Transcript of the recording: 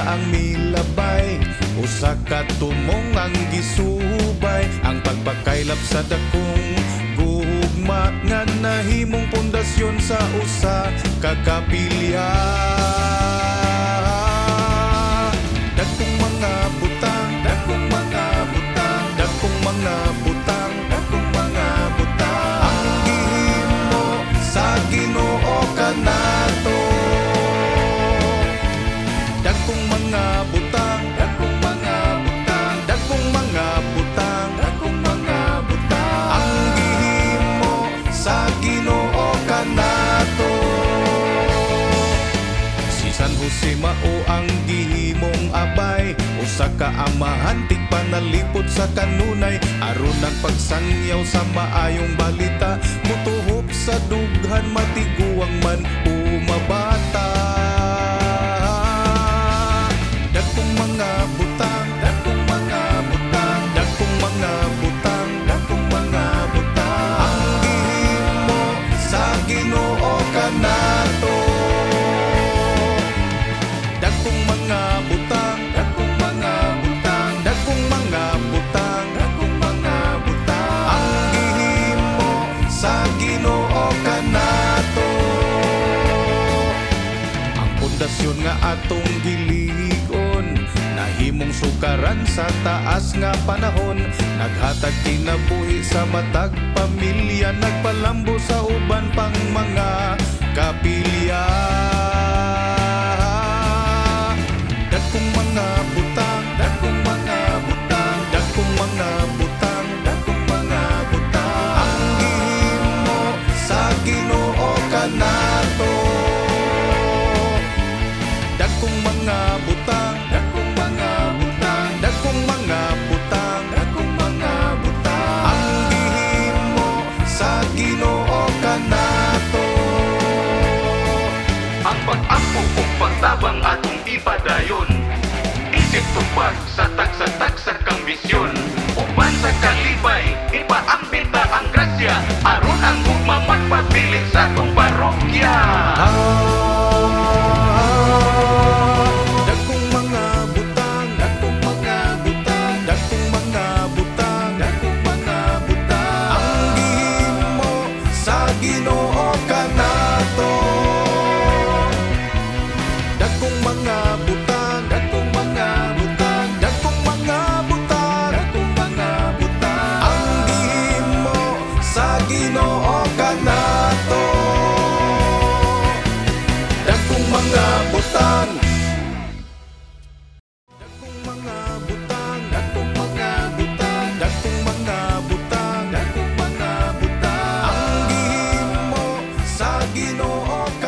ang milabay, usa ka tumong ang gisubay. Ang pagpakaylap sa dakong gugma nga nahimong pundasyon sa usa ka kapilya. Dakong mga butang, dakong mga butang, dakong mga butang, dakong mga butang ang gihimo sa Ginoo kanato. Dakong mga butang, dakong mga butang, dakong mga butang, dakong mga butang ang gihimo sa Ginoo kanato. Si San Jose mao ang gihimong abay, usa ka amahan tig panalipod sa kanunay, aron nagpagsangyaw sa maayong balita, mutuhop sa dughan matiguang man umabata. Dakong mga butang, dakong mga butang, dakong mga butang, dakong mga butang ang gihimo sa Ginoo kanato. Dakong mga butang, dakong mga butang, dakong mga butang, dakong mga butang ang gihimo sa Ginoo kanato. Ang pundasyon nga atong giligon, nahimong sukaran sa taas nga panahon, naghatag kinabuhi sa matag pamilya, nagpalambo sa uban pang mga kapilya. Dakong mga butang, dakong mga butang, dakong mga butang, dakong mga butang ang gihimo sa Ginoo kanato. Dakong mga butang, dakong mga butang, dakong mga butang, dakong mga butang ang gihimo sa Ginoo kanato. Ang pag-ampo ug pagtabang atong ipadayon, isip tupad sa tagsa-tagsa kang misyon, uban sa kalibay ipaambita ang grasya, aron ang gugma magpabilin sa atong parokya. Dakong mga butang, dakong mga butang, dakong mga butang, dakong mga butang ang gihimo sa Ginoo kanato. Dakong mga butang, dakong mga butang, dakong mga butang, dakong mga butang ang gihimo sa Ginoo kanato. Dakong mga butang, dakong mga butang, dakong mga butang, dakong mga butang, dakong mga butang ang gihimo sa Ginoo kanato.